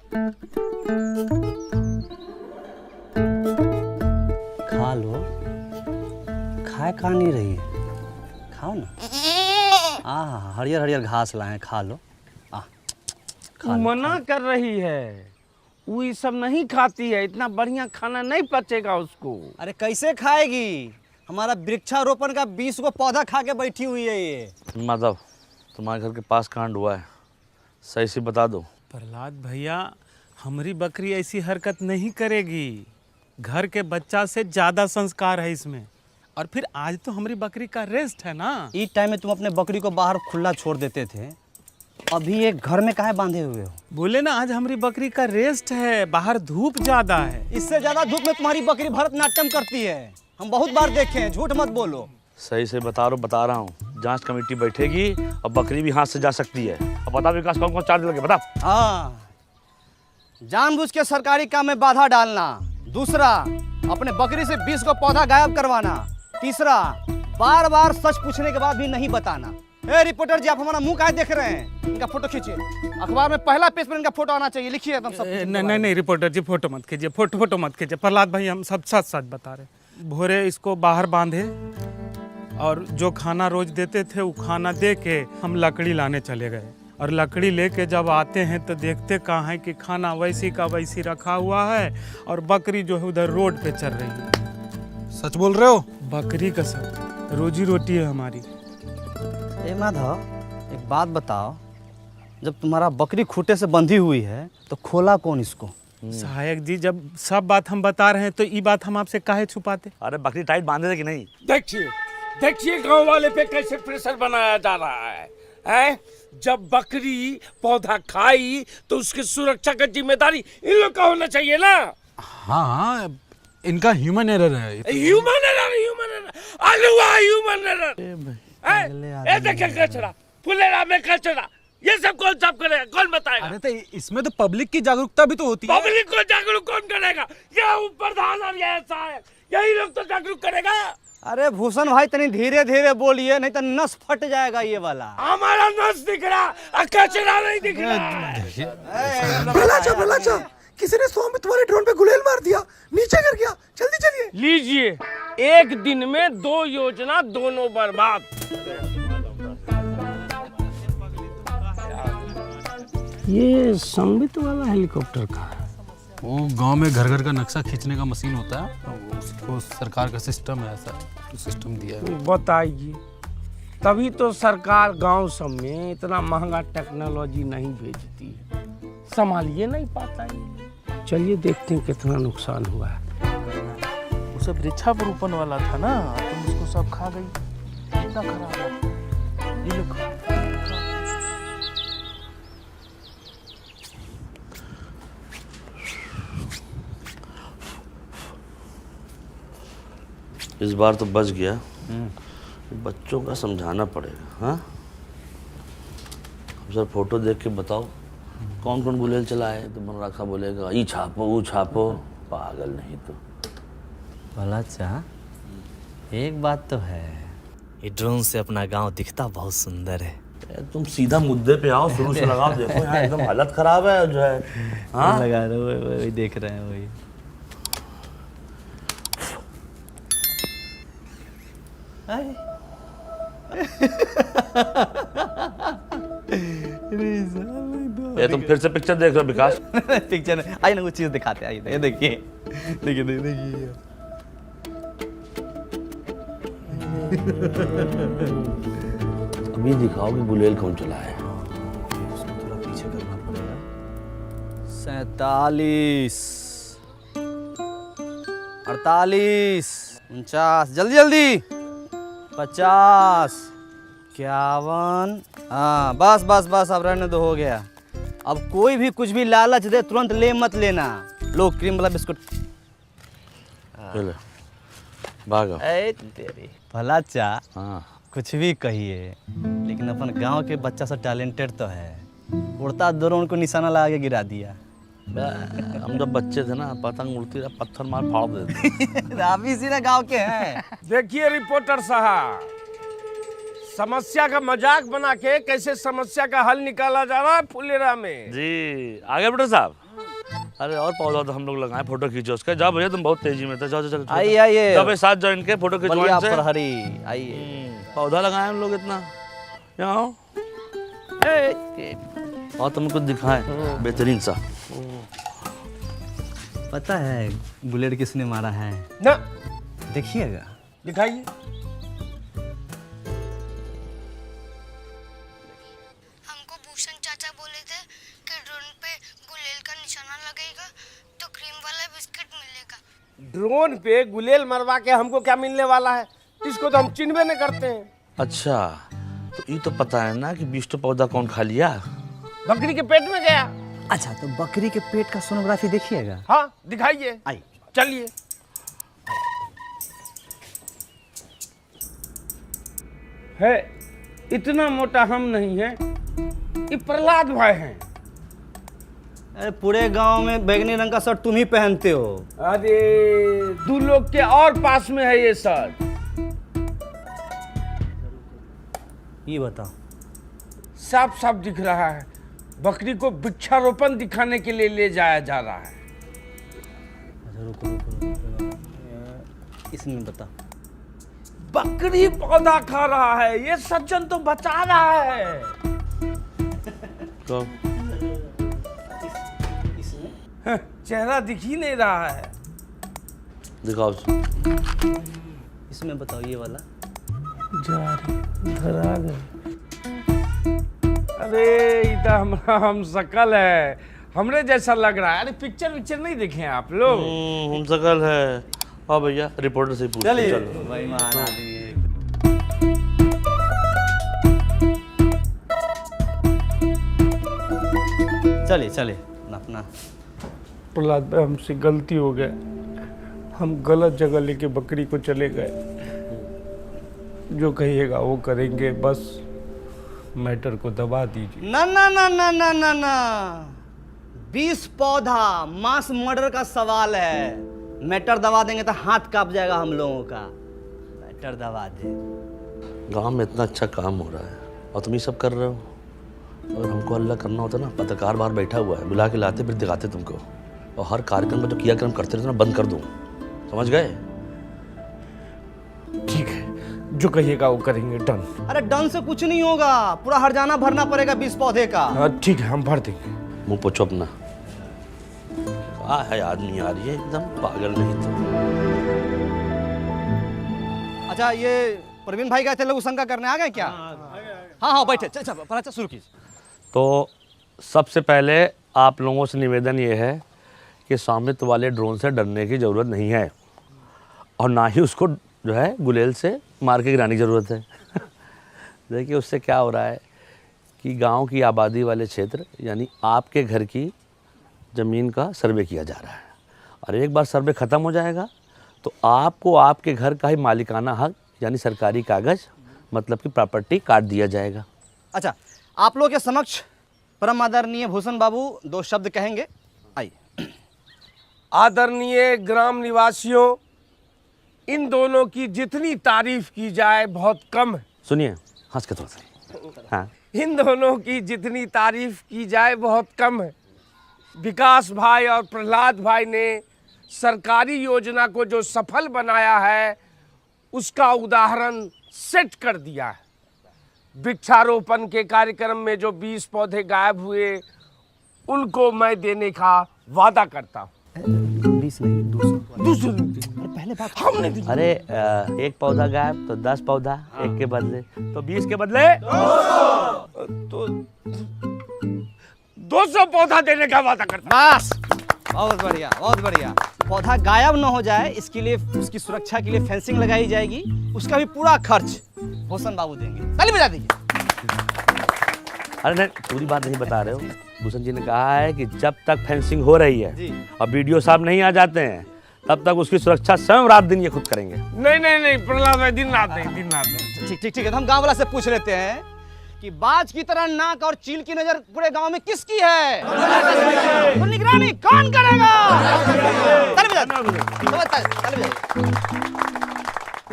खा लो, खाए खा नहीं रही है, खाओ ना। हरियर हरियर घास लाए हैं, खा लो। खा लो, मना कर रही है, वो ये सब नहीं खाती है, इतना बढ़िया खाना नहीं पचेगा उसको। अरे कैसे खाएगी? हमारा वृक्षारोपण का 20 को पौधा खा के बैठी हुई है ये। माधव, तुम्हारे घर के पास कांड हुआ है, सही से बता दो। प्रहलाद भैया, हमारी बकरी ऐसी हरकत नहीं करेगी। घर के बच्चा से ज्यादा संस्कार है इसमें। और फिर आज तो हमारी बकरी का रेस्ट है ना। इस टाइम में तुम अपने बकरी को बाहर खुला छोड़ देते थे, अभी एक घर में काहे बांधे हुए हो? बोले ना आज हमारी बकरी का रेस्ट है, बाहर धूप ज्यादा है। इससे ज्यादा धूप में तुम्हारी बकरी भरतनाट्यम करती है, हम बहुत बार देखे हैं, झूठ मत बोलो। सही से बता रहा हूँ। जांच कमेटी बैठेगी और बकरी भी हाथ से जा सकती है। अब बता विकास, कौन कौन चार्ज लगे बता। हाँ, जानबूझ के सरकारी काम में बाधा डालना। दूसरा, अपने बकरी से 20 को पौधा गायब करवाना। तीसरा, बार बार सच पूछने के बाद भी नहीं बताना। ए रिपोर्टर जी, आप हमारा मुंह काहे देख रहे हैं? इनका फोटो खींचिए, अखबार में पहला पेज पर इनका फोटो आना चाहिए। लिखिए एकदम सब। नहीं रिपोर्टर जी, फोटो मत खींचिए, फोटो मत खींचिए। प्रहलाद भाई, हम सब सच सच बता रहे। भोरे इसको बाहर बांधे और जो खाना रोज देते थे वो खाना दे के हम लकड़ी लाने चले गए। और लकड़ी लेके जब आते हैं तो देखते कहाँ है कि खाना वैसी का वैसी रखा हुआ है और बकरी जो है उधर रोड पे चल रही है। सच बोल रहे हो? बकरी का सब रोजी रोटी है हमारी। ए माधव, एक बात बताओ, जब तुम्हारा बकरी खूंटे से बंधी हुई है तो खोला कौन इसको? सहायक जी, जब सब बात हम बता रहे हैं तो ये बात हम आपसे काहे छुपाते? अरे बकरी टाइट बांधे थे कि नहीं? देखिए गांव वाले पे कैसे प्रेशर बनाया जा रहा है? जब बकरी पौधा खाई तो उसकी सुरक्षा का जिम्मेदारी इन लोग का होना चाहिए ना। हाँ, इनका ह्यूमन एरर है। ह्यूमन एरर, आलूआ ह्यूमन एरर। देखिए कचरा, फुलेरा में कचरा, ये सब कौन साफ करेगा, कौन बताएगा? अरे तो इसमें तो पब्लिक की जागरूकता भी तो होती है। पब्लिक को जागरूक कौन करेगा? ये प्रधान और ये सहायक, यही लोग तो जागरूक करेगा। अरे भूषण भाई, तनी धीरे धीरे बोलिए, नहीं तो नस फट जाएगा ये वाला। हमारा नस दिख रहा, कचरा नहीं दिख रहा। भला किसी ने स्वामी तुम्हारे ड्रोन पे गुलेल मार दिया, नीचे गिर गया, जल्दी चलिए। लीजिए, एक दिन में 2 योजना, दोनों बर्बाद। ये संबित वाला हेलीकॉप्टर का है। वो गांव में घर घर का नक्शा खींचने का मशीन होता है, उसको सरकार का सिस्टम है, ऐसा सिस्टम दिया है। बताइए, तभी तो सरकार गांव सब में इतना महंगा टेक्नोलॉजी नहीं भेजती है, संभालिए नहीं पाता ये। चलिए देखते हैं कितना नुकसान हुआ है। वो सब वृक्षारोपण वाला था ना, तुम उसको सब खा गई, कितना खराब है। ये लो खाओ। इस बार तो बच गया। बच्चों का समझाना पड़ेगा। हाँ, सर फोटो देख के बताओ कौन कौन गुलेल चला है, तो मनराखा बोलेगा ये छापो वो छापो, पागल नहीं तो। भला चाह, एक बात तो है, ये ड्रोन से अपना गांव दिखता बहुत सुंदर है। तुम सीधा मुद्दे पे आओ, शुरू से लगाओ। देखो यार, एकदम हालत खराब है जो है। हाँ, लगा रहे हो, वही देख रहे हैं, वही। ये तुम फिर से पिक्चर देख रहे हो विकास? पिक्चर आइए ना, कुछ चीज दिखाते हैं। आइए, देखिए देखिए देखिए। अभी दिखाओ कि गुलेल कौन चला है। उसको थोड़ा पीछे करना पड़ेगा। 47, 48, 49, जल्दी जल्दी, 50, 51। हाँ, बस बस बस, अब रहने दो, हो गया। अब कोई भी कुछ भी लालच दे तुरंत ले मत लेना। लो क्रीम वाला बिस्कुट। ले भागो। तेरी भला चा। हाँ, कुछ भी कहिए, लेकिन अपन गांव के बच्चा सब टैलेंटेड तो है। उड़ता ड्रोन को निशाना लगा के गिरा दिया। हम जब बच्चे थे ना, पतंग उड़ती रहा, पत्थर मार फाड़ देते। आप इसी ना गांव के हैं। देखिए रिपोर्टर साहब, समस्या का मजाक बना के कैसे समस्या का हल निकाला जा रहा है फुलेरा में। जी, आगे बेटा साहब। अरे और पौधा तो हम लोग लगाए, फोटो खींचो उसका। जाओ भैया, तुम बहुत तेजी में थे, जाओ जाओ। आइए आइए, जाओ भाई, साथ जाओ इनके, फोटो बलिया खिंचवाने से। प्रहरी आइए। पौधा लगाए हम लोग इतना। यहाँ आओ। और तुम कुछ दिखाए बेहतरीन सा। पता है बुलेट किसने मारा है? ना देखिएगा। दिखाइए। हमको भूषण चाचा बोले थे कि ड्रोन पे गुलेल का निशाना लगेगा तो क्रीम वाला बिस्किट मिलेगा। ड्रोन पे गुलेल मरवा के हमको क्या मिलने वाला है? इसको तो हम चिन्हबे नहीं करते हैं। अच्छा, तो ये तो पता है ना कि 20 पौधा कौन खा लिया? बकरी के पेट में गया। अच्छा, तो बकरी के पेट का सोनोग्राफी देखिएगा। हाँ दिखाइए। आइए। चलिए। है इतना मोटा हम नहीं है, ये प्रहलाद भाई हैं। अरे पूरे गांव में बैगनी रंग का शर्ट तुम ही पहनते हो। अरे 2 लोग के और पास में है ये शर्ट। ये बताओ। साफ साफ दिख रहा है, बकरी को वृक्षारोपण दिखाने के लिए ले जाया जा रहा है। अच्छा रुको। इसमें बताओ। बकरी पौधा खा रहा है, ये सज्जन तो बचा रहा है। तो चेहरा दिख ही नहीं रहा है। दिखाओ। इसमें बताओ, ये वाला। जा रही धरा गए। अरे ये तो हमारा हम शकल है, हमरे जैसा लग रहा है। अरे पिक्चर नहीं देखे हैं आप लोग? हम सकल है। हाँ भैया, रिपोर्टर से पूछ चलो। भाई मान आदमी है। चले अपना। प्रहलाद भाई, हमसे गलती हो गया, हम गलत जगह लेके बकरी को चले गए। जो कहिएगा वो करेंगे, बस मैटर को दबा दीजिए। ना ना ना ना ना ना ना, 20 पौधा मास मर्डर का सवाल है। मैटर दबा देंगे तो हाथ कांप जाएगा हम लोगों का। मैटर दबा दे। गांव में इतना अच्छा काम हो रहा है और तुम ये सब कर रहे हो। अगर हमको अल्लाह करना होता ना, पत्रकार बाहर बैठा हुआ है, बुला के लाते फिर दिखाते तुमको। और हर कार्यक्रम में जो क्रियाक्रम करते रहते ना, बंद कर दूँ। समझ गए? ठीक है, जो कहिएगा वो करेंगे। डन। अरे डन से कुछ नहीं होगा, पूरा हर्जाना भरना पड़ेगा 20 पौधे का। हाँ ठीक है, हम भर देंगे। मुंह पोछो अपना। है आदमी यार, ये एकदम पागल नहीं तो। अच्छा, ये प्रवीण भाई गए थे लोग शंका करने, आ गए क्या? हाँ बैठे। चल शुरू कीजिए। तो सबसे पहले आप लोगों से निवेदन ये है कि स्वामित्व वाले ड्रोन से डरने की ज़रूरत नहीं है, और ना ही उसको जो है गुलेल से मार के गिराने की ज़रूरत है। देखिए उससे क्या हो रहा है कि गांव की आबादी वाले क्षेत्र, यानी आपके घर की ज़मीन का सर्वे किया जा रहा है, और एक बार सर्वे ख़त्म हो जाएगा तो आपको आपके घर का ही मालिकाना हक, यानी सरकारी कागज़, मतलब कि प्रॉपर्टी काट दिया जाएगा। अच्छा, आप लोग के समक्ष परम आदरणीय भूषण बाबू 2 शब्द कहेंगे। आइए। आदरणीय ग्राम निवासियों, इन दोनों की जितनी तारीफ की जाए बहुत कम है। सुनिए, हंस के थोड़ा सा। हाँ, इन दोनों की जितनी तारीफ की जाए बहुत कम है। विकास भाई और प्रहलाद भाई ने सरकारी योजना को जो सफल बनाया है, उसका उदाहरण सेट कर दिया है। वृक्षारोपण के कार्यक्रम में जो 20 पौधे गायब हुए, उनको मैं देने का वादा करता हूँ। 20 नहीं, 200। पहले बात हमने दी। अरे एक पौधा गायब तो 10 पौधा, एक के बदले तो 20 के बदले तो 200 पौधा देने का वादा करता। बस, बहुत बढ़िया बहुत बढ़िया। पौधा गायब न हो जाए, इसके लिए, उसकी सुरक्षा के लिए फेंसिंग लगाई जाएगी। उसका भी पूरा खर्च भूषण बाबू देंगे। ताली बजा दीजिए। अरे नहीं, पूरी बात नहीं बता रहे हो। भूषण जी ने कहा है कि जब तक फेंसिंग हो रही है और वीडियो साहब नहीं आ जाते हैं, तब तक उसकी सुरक्षा स्वयं रात दिन ये खुद करेंगे। नहीं प्रहलाद भाई, दिन रात नहीं। ठीक है, तो हम गांव वाला से पूछ लेते हैं कि बाज की तरह नाक और चील की नजर पूरे गांव में किसकी है? तो निगरानी कौन करेगा? ताली बजा।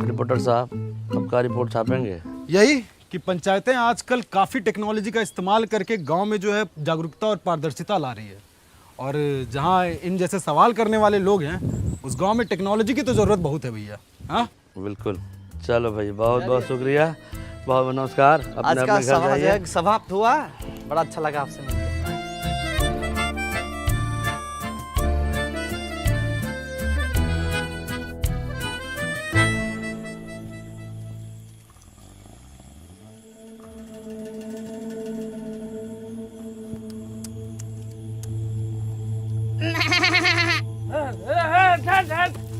रिपोर्टर साहब, आपका रिपोर्ट छापेंगे? यही कि पंचायतें आजकल काफ़ी टेक्नोलॉजी का इस्तेमाल करके गांव में जो है जागरूकता और पारदर्शिता ला रही है, और जहाँ इन जैसे सवाल करने वाले लोग हैं उस गांव में टेक्नोलॉजी की तो ज़रूरत बहुत है भैया। हाँ बिल्कुल। चलो भाई, बहुत बहुत शुक्रिया, बहुत बहुत नमस्कार। आज अपने का अपने घर सभा जाइए। समाप्त हुआ। बड़ा अच्छा लगा आपसे मिलकर।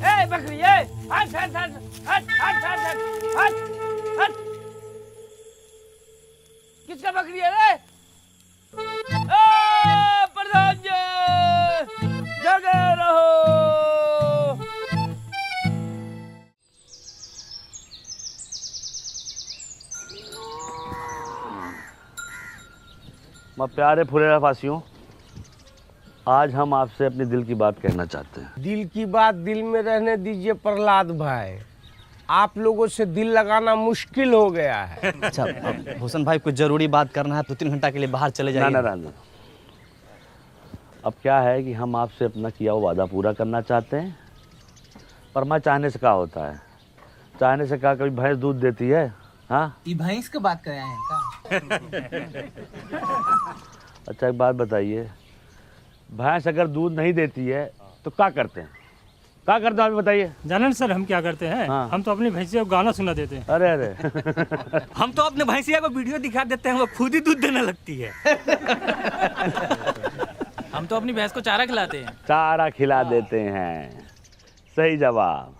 ए बकरी ए हट हट हट हट हट हट हट हट हट। किसका बकरी है रे? प्रधान जी जगे रहो। मैं प्यारे फुलेरा फासियों, आज हम आपसे अपने दिल की बात कहना चाहते हैं। दिल की बात दिल में रहने दीजिए प्रहलाद भाई, आप लोगों से दिल लगाना मुश्किल हो गया है। अच्छा अब भूषण भाई कुछ जरूरी बात करना है, 2-3 घंटा के लिए बाहर चले ना जाइए। ना ना, अब क्या है कि हम आपसे अपना किया हुआ वादा पूरा करना चाहते हैं, पर मैं चाहने से क्या होता है, चाहने से क्या कभी भैंस दूध देती है? हाँ ये भैंस की बात कर रहे हैं का? अच्छा एक बात बताइए, भैंस अगर दूध नहीं देती है तो क्या करते हैं? क्या करते हैं आप बताइए। जाने सर हम क्या करते हैं? हाँ। हम तो अपनी भैंसिया को गाना सुना देते हैं। अरे अरे हम तो अपने भैंसिया को वीडियो दिखा देते हैं, वो खुद ही दूध देने लगती है। हम तो अपनी भैंस को चारा खिलाते हैं। चारा खिला देते हैं, सही जवाब।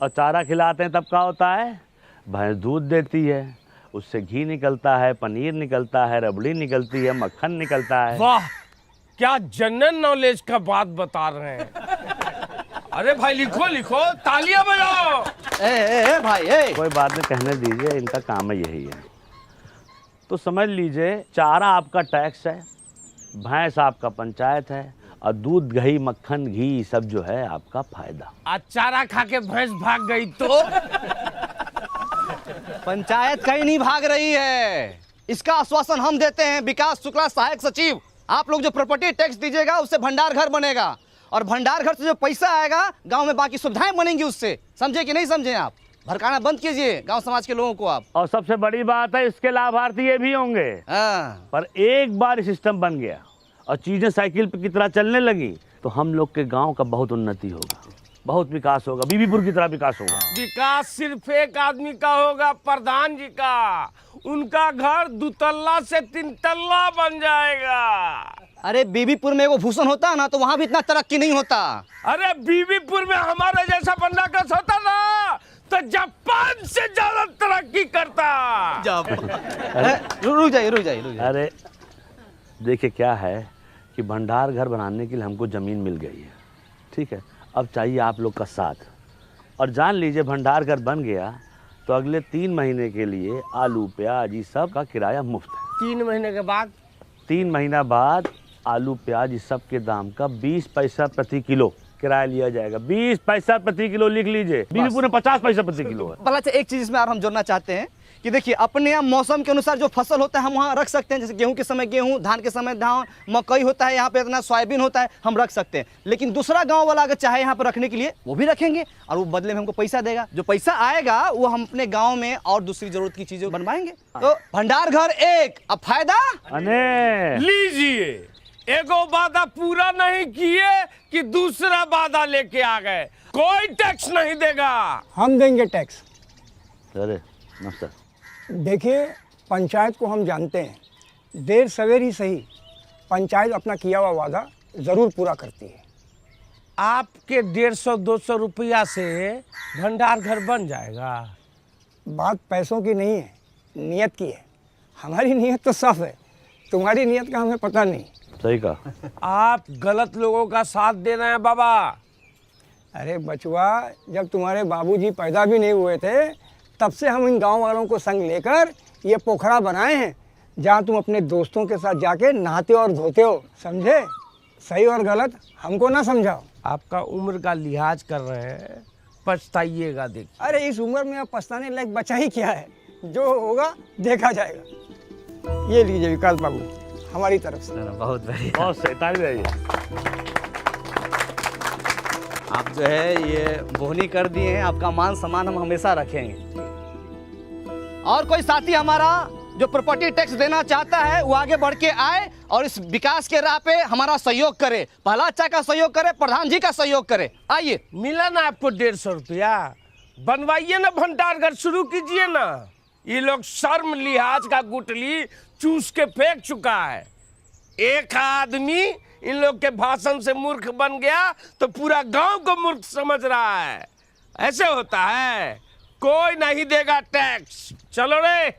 और चारा खिलाते हैं तब क्या होता है? भैंस दूध देती है, उससे घी निकलता है, पनीर निकलता है, रबड़ी निकलती है, मक्खन निकलता है। वाह क्या जनरल नॉलेज का बात बता रहे हैं। अरे भाई लिखो लिखो, तालियां बजाओ। ए भाई ए। कोई बात नहीं, कहने दीजिए, इनका काम है यही है। तो समझ लीजिए, चारा आपका टैक्स है, भैंस आपका पंचायत है, और दूध दही मक्खन घी सब जो है आपका फायदा। आज चारा खा के भैंस भाग गई तो? पंचायत कहीं नहीं भाग रही है, इसका आश्वासन हम देते हैं। विकास शुक्ला सहायक सचिव, आप लोग जो प्रॉपर्टी टैक्स दीजिएगा उससे भंडार घर बनेगा, और भंडार घर से जो पैसा आएगा गांव में बाकी सुविधाएं बनेंगी उससे। समझे कि नहीं समझे? आप भड़काना बंद कीजिए गांव समाज के लोगों को आप। और सबसे बड़ी बात है, इसके लाभार्थी ये भी होंगे। हाँ। पर एक बार सिस्टम बन गया और चीजें साइकिल पे की तरह चलने लगी तो हम लोग के गांव का बहुत उन्नति होगा, बहुत विकास होगा, बीबीपुर की तरह विकास होगा। विकास सिर्फ एक आदमी का होगा, प्रधान जी का। उनका घर 2 तल्ला से 3 तल्ला बन जाएगा। अरे बीबीपुर में वो भूषण होता ना तो वहां भी इतना तरक्की नहीं होता। अरे बीबीपुर में हमारे जैसा बंदा कस होता ना तो जापान से ज्यादा तरक्की करता। रुक जाइए। अरे देखिए क्या है कि भंडार घर बनाने के लिए हमको ज़मीन मिल गई है, ठीक है। अब चाहिए आप लोग का साथ, और जान लीजिए भंडार घर बन गया तो अगले 3 महीने के लिए आलू प्याज ये सब का किराया मुफ्त है। 3 महीने के बाद? 3 महीना बाद आलू प्याज इस सब के दाम का 20 पैसा प्रति किलो किराया लिया जाएगा। 20 पैसा प्रति किलो लिख लीजिए। बीबीपुर में 50 पैसा प्रति किलो है। भला एक चीज इसमें और हम जोड़ना चाहते हैं कि देखिए अपने यहाँ मौसम के अनुसार जो फसल होता है हम वहाँ रख सकते हैं। जैसे गेहूं के समय गेहूं, धान के समय धान, मकई होता है यहाँ पे, इतना सोयाबीन होता है, हम रख सकते हैं। लेकिन दूसरा गांव वाला अगर चाहे यहाँ पर रखने के लिए वो भी रखेंगे, और वो बदले में हमको पैसा देगा। जो पैसा आएगा वो हम अपने गाँव में और दूसरी जरूरत की चीजें बनवाएंगे। तो भंडार घर एक, अब फायदा अने लीजिए। एगो वादा पूरा नहीं किए कि दूसरा वादा लेके आ गए। कोई टैक्स नहीं देगा। हम देंगे टैक्स। अरे नमस्कार। देखिए पंचायत को हम जानते हैं, देर सवेर ही सही पंचायत अपना किया हुआ वादा ज़रूर पूरा करती है। आपके 150-200 रुपया से भंडार घर बन जाएगा। बात पैसों की नहीं है, नियत की है। हमारी नियत तो साफ है, तुम्हारी नियत का हमें पता नहीं। सही कहा। आप गलत लोगों का साथ दे रहे हैं बाबा। अरे बचुआ, जब तुम्हारे बाबूजी पैदा भी नहीं हुए थे तब से हम इन गांव वालों को संग लेकर ये पोखरा बनाए हैं जहां तुम अपने दोस्तों के साथ जाके नहाते और धोते हो। समझे? सही और गलत हमको ना समझाओ। आपका उम्र का लिहाज कर रहे हैं, पछताइएगा। देख अरे इस उम्र में अब पछताने लायक बचा ही क्या है, जो होगा देखा जाएगा। ये लीजिए विकास बाबू हमारी तरफ से। बहुत बढ़िया। बहुत सही, ताली बजाइए। आप जो है ये बोहनी कर दिए हैं, आपका मान सम्मान हम हमेशा रखेंगे। और कोई साथी हमारा जो प्रॉपर्टी टैक्स देना चाहता है वो आगे बढ़ के आए और इस विकास के राह पे हमारा सहयोग करे। पहला अच्छा का सहयोग करे, प्रधान जी का सहयोग करे। आइए। मिला ना आपको 150 रुपया, बनवाइए ना भंडारघर, शुरू कीजिए ना। ये लोग शर्म लिहाज का गुटली चूस के फेंक चुका है। एक आदमी इन लोग के भाषण से मूर्ख बन गया तो पूरा गांव को मूर्ख समझ रहा है। ऐसे होता है, कोई नहीं देगा टैक्स। चलो रे।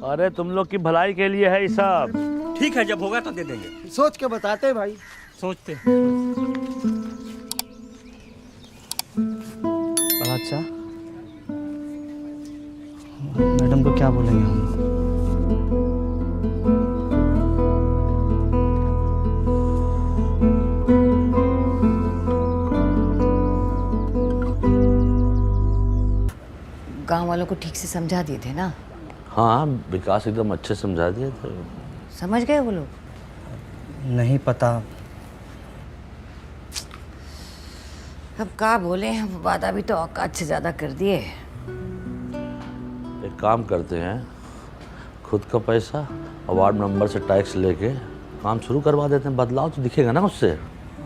अरे तुम लोग की भलाई के लिए है ये सब। ठीक है, जब होगा तो दे देंगे। सोच के बताते भाई। सोचते अच्छा, मैडम को क्या बोलेंगे हम? गांव वालों को ठीक से समझा दिए थे ना? हाँ, विकास एकदम अच्छे समझा दिए थे। समझ गए वो लोग? नहीं पता। अब क्या बोले, हम वादा भी तो औकात से ज्यादा कर दिए। एक काम करते हैं, खुद का पैसा और वार्ड मेंबर से टैक्स लेके काम शुरू करवा देते हैं। बदलाव तो दिखेगा ना उससे।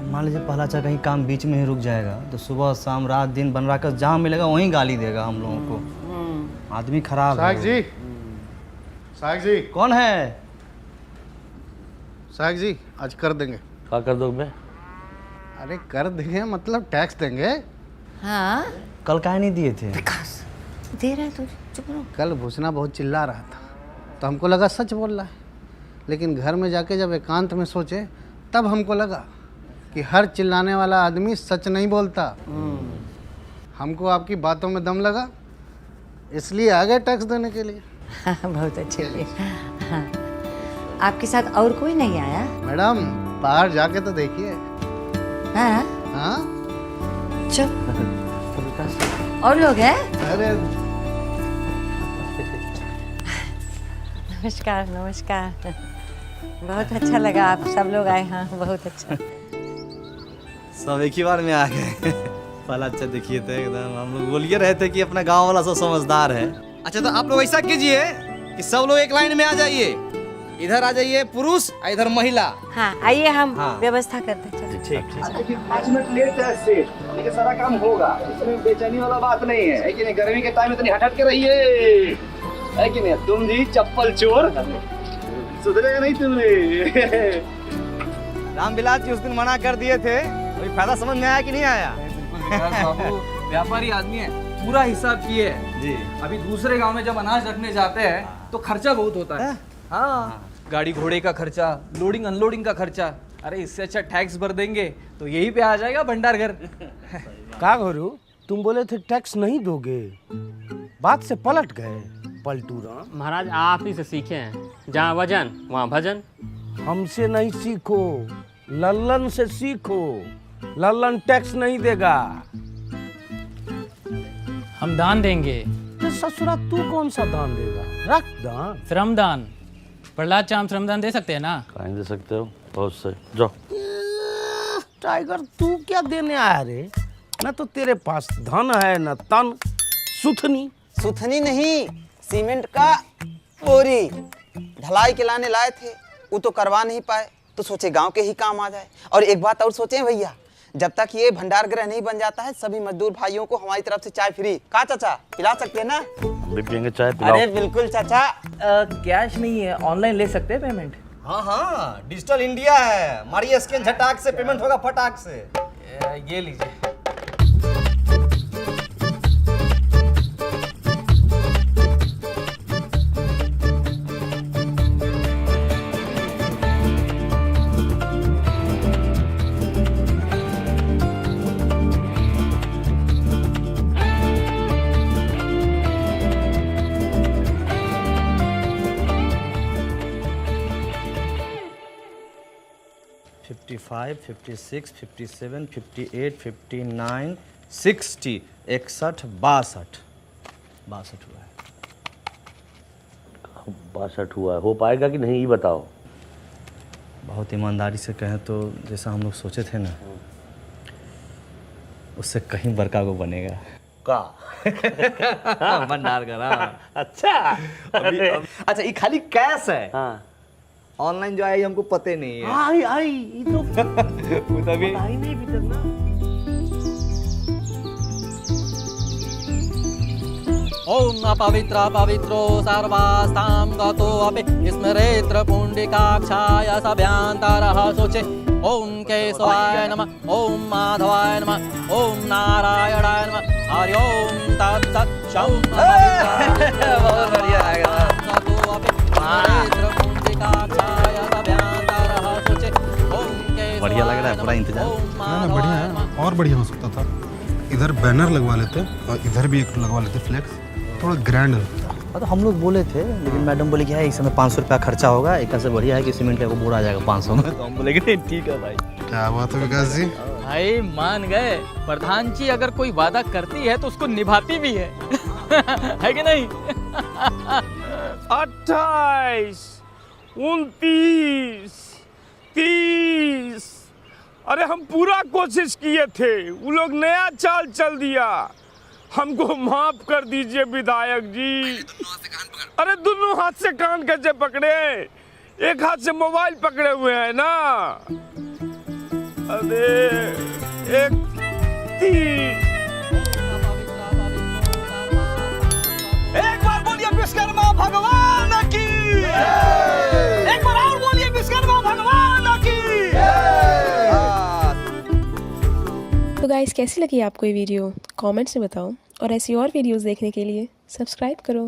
मान लीजिए पहला अच्छा कहीं काम बीच में ही रुक जाएगा तो सुबह शाम रात दिन बन रहा कर जहाँ मिलेगा वहीं गाली देगा हम लोगों को। आदमी खराब है। साहब जी कौन है? साहब जी आज कर देंगे। क्या कर दोगे? अरे कर देंगे मतलब टैक्स देंगे। हाँ, कल काहे नहीं दिए थे? विकास दे रहा है तो चुप रहो। कल भूसना बहुत चिल्ला रहा था तो हमको लगा सच बोल रहा है, लेकिन घर में जाके जब एकांत में सोचे तब हमको लगा कि हर चिल्लाने वाला आदमी सच नहीं बोलता। हमको आपकी बातों में दम लगा, इसलिए आ गए टैक्स देने के लिए। बहुत अच्छे हुए। हाँ। आपके साथ और कोई नहीं आया? मैडम बाहर जाके तो देखिए। हाँ हाँ चल। और लोग हैं? अरे नमस्कार नमस्कार। बहुत अच्छा लगा आप सब लोग आए। हाँ बहुत अच्छा। सब एक ही बार में आ गए। पहला अच्छा देखिए थे एकदम हम लोग बोलिए रहे थे कि अपना गांव वाला सब समझदार है। अच्छा तो आप लोग ऐसा कीजिए कि सब लोग एक लाइन में आ जाइए। इधर आ जाइए पुरुष, इधर महिला। हाँ आइए, हम हाँ। व्यवस्था करते हैं। ठीक। 5 मिनट लेट है सेठ, लेकिन सारा काम होगा। इसमें बेचैनी वाला बात नहीं है कि नहीं? गर्मी के टाइम इतनी हट के रहिए, है कि नहीं? तुम जी चप्पल चोर, सुधरेगा नहीं तुमने। रामविलास जी उस दिन मना कर दिए थे, कोई फायदा समझ में आया कि नहीं आया? बाबू व्यापारी आदमी है, पूरा हिसाब किए है जी। अभी दूसरे गांव में जब अनाज रखने जाते हैं तो खर्चा बहुत होता है। हाँ, गाड़ी घोड़े का खर्चा, लोडिंग अनलोडिंग का खर्चा। अरे इससे अच्छा टैक्स भर देंगे तो यही पे आ जाएगा भंडारघर। का घोरू, तुम बोले थे टैक्स नहीं दोगे, बात से पलट गए। पलटूरा महाराज आप ही से सीखे हैं, जहाँ वजन वहाँ भजन। हमसे नहीं सीखो, लल्लन से सीखो। लल्लन टैक्स नहीं देगा। हम दान देंगे। तो ससुरा तू कौन सा दान देगा? रख दान। श्रमदान। प्रहलाद चाम श्रमदान दे सकते हैं ना? कहीं दे सकते हो, बहुत सही। जाओ। टाइगर तू क्या देने आया रे? न तो तेरे पास धन है न तन। सुथनी सुथनी नहीं, सीमेंट का बोरी ढलाई के लाने लाए थे, वो तो करवा नहीं पाए तो सोचे गांव के ही काम आ जाए। और एक बात और सोचे भैया, जब तक ये भंडार गृह नहीं बन जाता है सभी मजदूर भाइयों को हमारी तरफ से चाय फ्री। कहा चाचा, पिला सकते हैं ना? हम भी पियेंगे चाय, पिलाओ। अरे बिल्कुल चाचा। कैश नहीं है, ऑनलाइन ले सकते हैं पेमेंट। हाँ हाँ, डिजिटल इंडिया है। मारिए स्कैन, झटाक से पेमेंट होगा फटाक से। ये लीजिए। फाइव 56 57 58 59 60 61 62 हुआ है। 62 हुआ है, हो पाएगा कि नहीं ये बताओ। बहुत ईमानदारी से कहें तो जैसा हम लोग सोचे थे ना उससे कहीं बड़का को बनेगा का भंडार का। अच्छा अच्छा ये खाली कैश है, हाँ ऑनलाइन जो आई हमको पते नहीं है। आई आई ये तो वो तभी आई नहीं भी तक ना। ओम अपवित्र पवित्रो सर्वास्तां गतो अपि स्मरेत्र पुण्डिकाक्षाय सभ्यांतरः शोचे। ओम केशवाय नमः, ओम माधवाय नमः, ओम नारायणाय नमः, हरि ओम तत्सत्। बहुत बढ़िया है गतो अपि स्मरेत्र पुण्डिकाक्षाय सभ्यांतरः शोचे। ओम केशवाय बढ़िया लग रहा है, पूरा इंतजाम। ना बढ़िया है, और बढ़िया हो सकता था। इधर बैनर लगवा लेते और इधर भी एक लगवा लेते फ्लेक्स, थोड़ा ग्रैंड लगता। तो हम लोग बोले थे, लेकिन मैडम बोले कि है इस समय 500 रुपया खर्चा होगा, एक से बढ़िया है कि सीमेंट का बोरा आ जाएगा 500 में। तो हम बोले कि ठीक है भाई। क्या बात है विकास जी, भाई मान गए। प्रधान जी अगर कोई वादा करती है तो उसको निभाती भी है है कि नहीं? 28, 29, 30। अरे हम पूरा कोशिश किए थे, वो लोग नया चाल चल दिया। हमको माफ कर दीजिए विधायक जी। अरे दोनों हाथ से कान कैसे पकड़े? एक हाथ से मोबाइल पकड़े हुए हैं ना। अरे एक 30। एक बार बोलिए विश्वकर्मा भगवान की। एक बार और बोलिए विश्वकर्मा भगवान की। तो गाइस कैसी लगी आपको ये वीडियो कमेंट्स में बताओ, और ऐसी और वीडियोस देखने के लिए सब्सक्राइब करो।